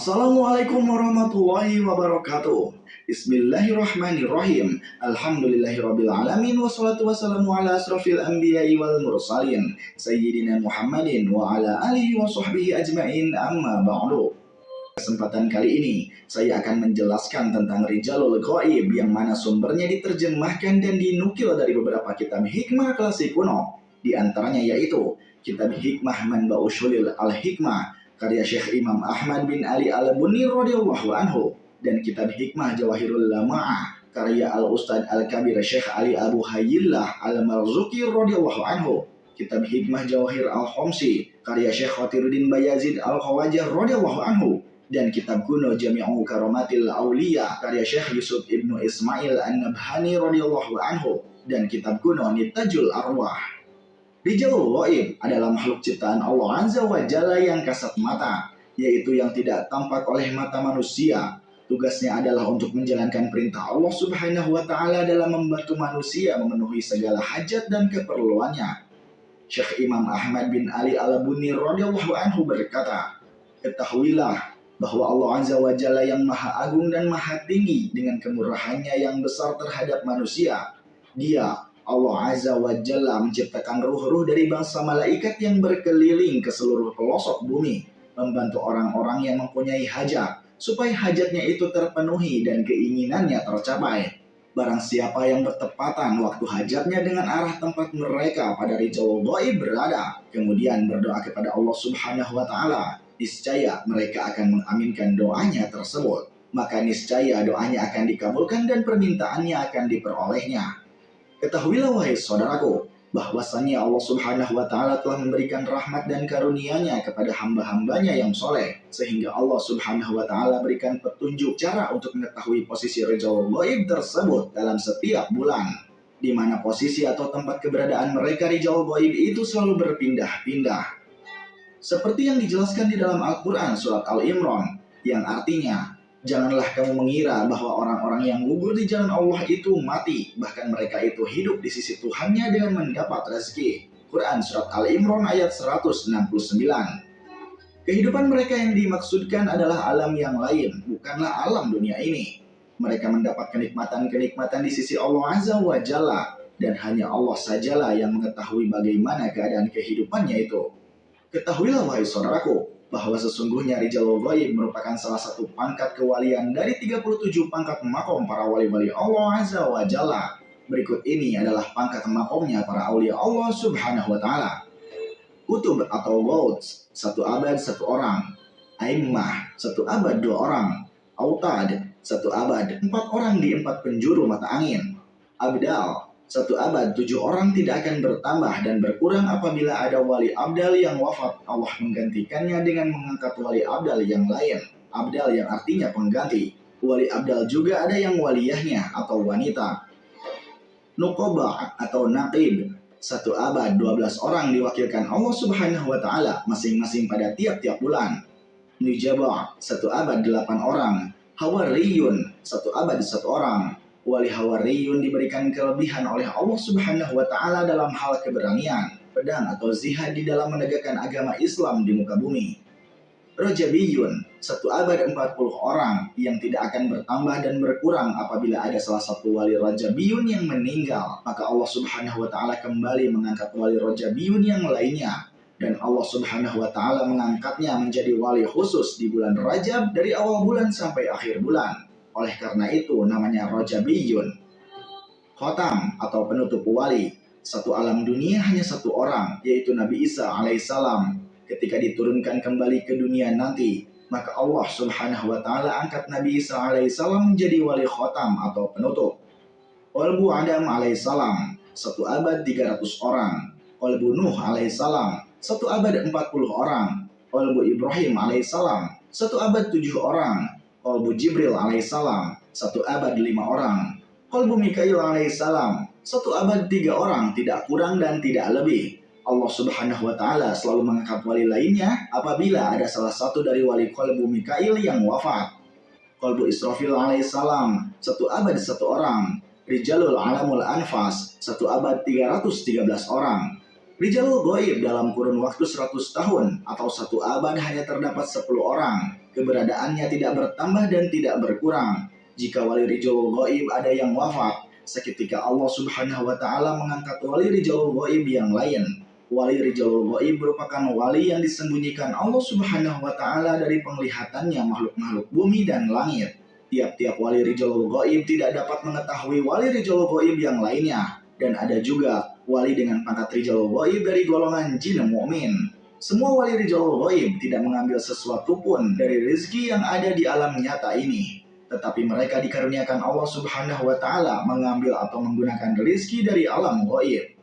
Assalamualaikum warahmatullahi wabarakatuh. Bismillahirrahmanirrahim. Alhamdulillahirabbil alamin wassalatu wassalamu ala asrofil anbiya'i wal mursalin sayyidina Muhammadin wa ala alihi wa sahbihi ajmain, amma ba'du. Kesempatan kali ini saya akan menjelaskan tentang Rijalul Ghaib yang mana sumbernya diterjemahkan dan dinukil dari beberapa kitab hikmah klasik kuno. Di antaranya yaitu kitab Hikmah Manba'u Syulil Al-Hikmah karya Syekh Imam Ahmad bin Ali Al-Bunni radhiyallahu anhu, dan kitab Hikmah Jawahirul Lama'ah karya Al-Ustadz Al-Kabir Syekh Ali Abu Hayyillah Al-Marzuki radhiyallahu anhu, kitab Hikmah Jawahir Al-Khomsi karya Syekh Khatiruddin Bayazid Al-Khawajah radhiyallahu anhu, dan kitab kuno Jami'u Karomatil Auliya karya Syekh Yusuf Ibnu Ismail An-Nabhani radhiyallahu anhu, dan kitab kuno Nitajul Arwah. Rijalul Ghaib adalah makhluk ciptaan Allah Azza wa Jalla yang kasat mata, yaitu yang tidak tampak oleh mata manusia. Tugasnya adalah untuk menjalankan perintah Allah Subhanahu wa Ta'ala dalam membantu manusia memenuhi segala hajat dan keperluannya. Syekh Imam Ahmad bin Ali Al-Bunni radhiyallahu anhu berkata, "Ketahuilah bahwa Allah Azza wa Jalla yang maha agung dan maha tinggi dengan kemurahannya yang besar terhadap manusia. Dia Allah Azza wa Jalla menciptakan ruh-ruh dari bangsa malaikat yang berkeliling ke seluruh pelosok bumi, membantu orang-orang yang mempunyai hajat, supaya hajatnya itu terpenuhi dan keinginannya tercapai. Barang siapa yang bertepatan waktu hajatnya dengan arah tempat mereka pada Rijalul Ghaib berada, kemudian berdoa kepada Allah Subhanahu wa Ta'ala, niscaya mereka akan mengaminkan doanya tersebut. Maka niscaya doanya akan dikabulkan dan permintaannya akan diperolehnya. Ketahuilah wahai saudaraku, bahwasannya Allah Subhanahu wa Ta'ala telah memberikan rahmat dan karunia-Nya kepada hamba-hambanya yang soleh, sehingga Allah Subhanahu wa Ta'ala berikan petunjuk cara untuk mengetahui posisi Rijalul Ghaib tersebut dalam setiap bulan, di mana posisi atau tempat keberadaan mereka Rijalul Ghaib itu selalu berpindah-pindah. Seperti yang dijelaskan di dalam Al-Quran surat Al-Imran, yang artinya, janganlah kamu mengira bahwa orang-orang yang gugur di jalan Allah itu mati, bahkan mereka itu hidup di sisi Tuhannya dengan mendapat rezeki. Quran Surat Al-Imran ayat 169. Kehidupan mereka yang dimaksudkan adalah alam yang lain, bukanlah alam dunia ini. Mereka mendapat kenikmatan-kenikmatan di sisi Allah Azza wa Jalla, dan hanya Allah sajalah yang mengetahui bagaimana keadaan kehidupannya itu. Ketahuilah wahai saudaraku, bahwa sesungguhnya Rijalul Ghaib merupakan salah satu pangkat kewalian dari 37 pangkat makom para wali-wali Allah Azza wa Jalla. Berikut ini adalah pangkat makomnya para aulia Allah Subhanahu wa Ta'ala. Kutub atau Gauts, 1 abad 1 orang. Aimmah, 1 abad 2 orang. Autad, 1 abad 4 orang di 4 penjuru mata angin. Abdal, 1 abad 7 orang tidak akan bertambah dan berkurang apabila ada wali abdal yang wafat. Allah menggantikannya dengan mengangkat wali abdal yang lain. Abdal yang artinya pengganti. Wali abdal juga ada yang waliyahnya atau wanita. Nuqobah atau naqib, 1 abad 12 orang diwakilkan Allah Subhanahu wa Ta'ala masing-masing pada tiap-tiap bulan. Nujabah, 1 abad 8 orang. Hawariyun, 1 abad 1 orang. Wali Hawariyun diberikan kelebihan oleh Allah Subhanahu wa Ta'ala dalam hal keberanian, pedang atau zihad di dalam menegakkan agama Islam di muka bumi. Rajabiyun, 1 abad 40 orang yang tidak akan bertambah dan berkurang apabila ada salah satu wali Rajabiyun yang meninggal, maka Allah Subhanahu wa Ta'ala kembali mengangkat wali Rajabiyun yang lainnya, dan Allah Subhanahu wa Ta'ala mengangkatnya menjadi wali khusus di bulan Rajab dari awal bulan sampai akhir bulan. Oleh karena itu namanya Rajabiyun. Khotam atau penutup wali, 1 alam dunia hanya 1 orang, yaitu Nabi Isa alaihissalam. Ketika diturunkan kembali ke dunia nanti, maka Allah Subhanahu wa Ta'ala angkat Nabi Isa alaihissalam menjadi wali khotam atau penutup. Qalbu Adam alaihissalam, 1 abad 300 orang. Qalbu Nuh alaihissalam, 1 abad 40 orang. Qalbu Ibrahim alaihissalam, 1 abad 7 orang. Qalbu Jibril alaihissalam, 1 abad 5 orang. Qalbu Mikail alaihissalam, 1 abad 3 orang, tidak kurang dan tidak lebih. Allah Subhanahu wa Ta'ala selalu mengangkat wali lainnya apabila ada salah satu dari wali qalbu Mikail yang wafat. Qalbu Israfil alaihissalam, 1 abad 1 orang. Rijalul Alamul Anfas, 1 abad 313 orang. Rijalul Ghaib dalam kurun waktu 100 tahun atau satu abad hanya terdapat 10 orang. Keberadaannya tidak bertambah dan tidak berkurang. Jika wali Rijalul Ghaib ada yang wafat, seketika Allah Subhanahu wa taala mengangkat wali Rijalul Ghaib yang lain. Wali Rijalul Ghaib merupakan wali yang disembunyikan Allah Subhanahu wa taala dari penglihatannya makhluk-makhluk bumi dan langit. Tiap-tiap wali Rijalul Ghaib tidak dapat mengetahui wali Rijalul Ghaib yang lainnya. Dan ada juga wali dengan pangkat Rijalul Ghaib dari golongan jin mukmin. Semua wali Rijalul Ghaib tidak mengambil sesuatu pun dari rezeki yang ada di alam nyata ini. Tetapi mereka dikaruniakan Allah Subhanahu wa taala mengambil atau menggunakan rezeki dari alam ghaib.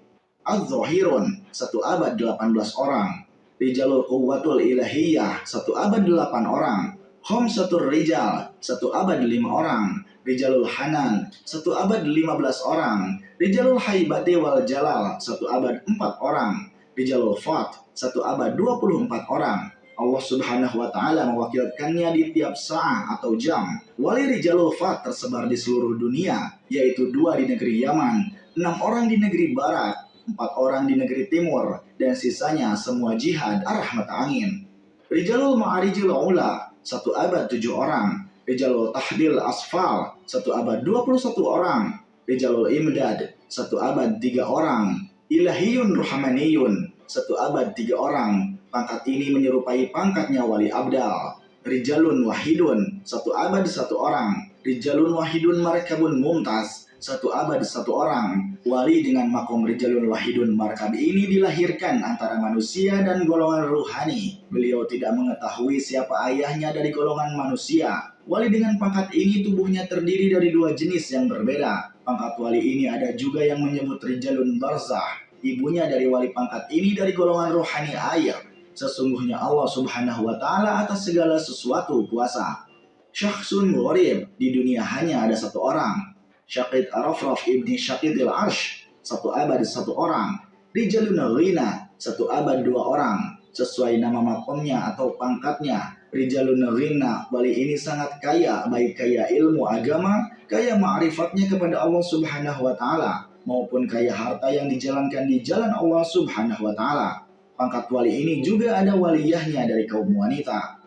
Az-Zahirun, satu abad 18 orang. Rijalul Quwwatul Ilahiyah, satu abad 8 orang. Khamsatur Rijal, satu abad 5 orang. Rijalul Hanan, satu abad 15 orang. Rijalul Haibati wal Jalal, satu abad 4 orang. Rijalul Fat, satu abad 24 orang. Allah Subhanahu wa taala mewakilkannya di tiap saat atau jam. Wali Rijalul Fat tersebar di seluruh dunia, yaitu 2 di negeri Yaman, 6 orang di negeri Barat, 4 orang di negeri Timur, dan sisanya semua jihad arah mata angin. Rijalul Ma'arijil Ula, satu abad 7 orang. Rijalul Tahdil Asfal, satu abad 21 orang. Rijalul Imdad, satu abad 3 orang. Ilahiyun Ruhamaniyun, satu abad 3 orang. Pangkat ini menyerupai pangkatnya wali abdal. Rijalun Wahidun, satu abad 1 orang. Rijalun Wahidun Markabun Mumtaz, satu abad 1 orang. Wali dengan makom Rijalun Wahidun Markab ini dilahirkan antara manusia dan golongan ruhani. Beliau tidak mengetahui siapa ayahnya dari golongan manusia. Wali dengan pangkat ini tubuhnya terdiri dari 2 jenis yang berbeda. Pangkat wali ini ada juga yang menyebut Rijalun Barzah. Ibunya dari wali pangkat ini dari golongan rohani air. Sesungguhnya Allah Subhanahu wa taala atas segala sesuatu kuasa. Syakhsun Gharib, di dunia hanya ada 1 orang. Syaqid Arafraf ibni Syaqidil Arsh, 1 abad 1 orang. Rijalun Ghina, 1 abad 2 orang. Sesuai nama makomnya atau pangkatnya, Rijalun Ghina, wali ini sangat kaya, baik kaya ilmu agama, kaya ma'rifatnya kepada Allah Subhanahu wa taala, maupun kaya harta yang dijalankan di jalan Allah Subhanahu wa taala. Pangkat wali ini juga ada waliyahnya dari kaum wanita.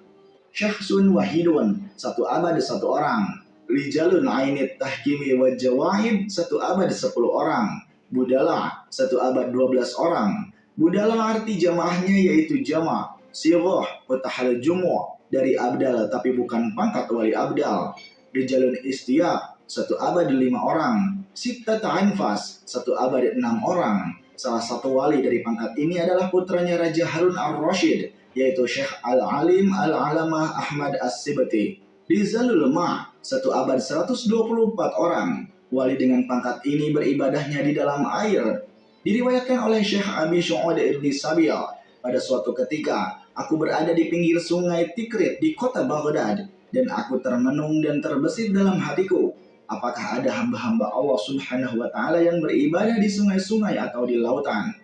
Syakhsun Wahidun, 1 abad 1 orang. Rijalun Ainit Tahkimi wa Jawaib, 1 abad 10 orang. Budala, 1 abad 12 orang. Budala arti jamaahnya yaitu jama', sirah, utahal jumu' dari abdal tapi bukan pangkat wali abdal. Rijalun Istiyaq, 1 abad 5 orang. Sittata Anfas, 1 abad 6 orang. Salah satu wali dari pangkat ini adalah putranya Raja Harun al-Rashid, yaitu Syekh Al-Alim Al-Alamah Ahmad As-Sibti. Rizalul Ma', 1 abad 124 orang. Wali dengan pangkat ini beribadahnya di dalam air. Diriwayatkan oleh Syekh Abi Syu'ud ibn Sabil, pada suatu ketika, aku berada di pinggir sungai Tikrit di kota Baghdad, dan aku termenung dan terbesit dalam hatiku. Apakah ada hamba-hamba Allah Subhanahu wa taala yang beribadah di sungai-sungai atau di lautan?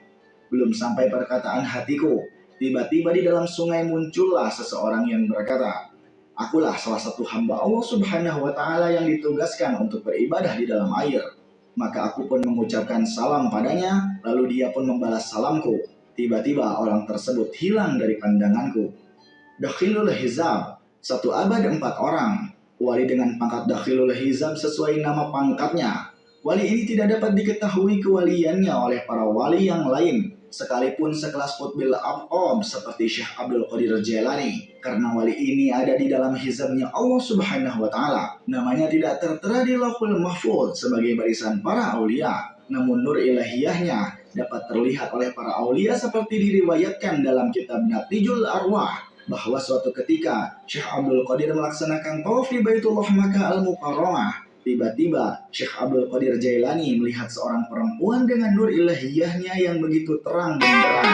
Belum sampai perkataan hatiku, tiba-tiba di dalam sungai muncullah seseorang yang berkata, akulah salah satu hamba Allah Subhanahu wa taala yang ditugaskan untuk beribadah di dalam air. Maka aku pun mengucapkan salam padanya, lalu dia pun membalas salamku. Tiba-tiba orang tersebut hilang dari pandanganku. Dakhilul Hizab, 1 abad 4 orang. Wali dengan pangkat Dakhilul Hizab sesuai nama pangkatnya. Wali ini tidak dapat diketahui kewaliannya oleh para wali yang lain, sekalipun sekelas Qutbil Aqab seperti Syekh Abdul Qadir Jailani, karena wali ini ada di dalam hizabnya Allah Subhanahu wa taala. Namanya tidak tertera di Lauhul Mahfuz sebagai barisan para aulia, namun nur ilahiyahnya dapat terlihat oleh para aulia seperti diriwayatkan dalam kitab Natijul Arwah, bahwa suatu ketika Syekh Abdul Qadir melaksanakan tawaf di Baitullah Makkah Al-Mukarramah. Tiba-tiba Syekh Abdul Qadir Jailani melihat seorang perempuan dengan nur ilahiyahnya yang begitu terang benderang.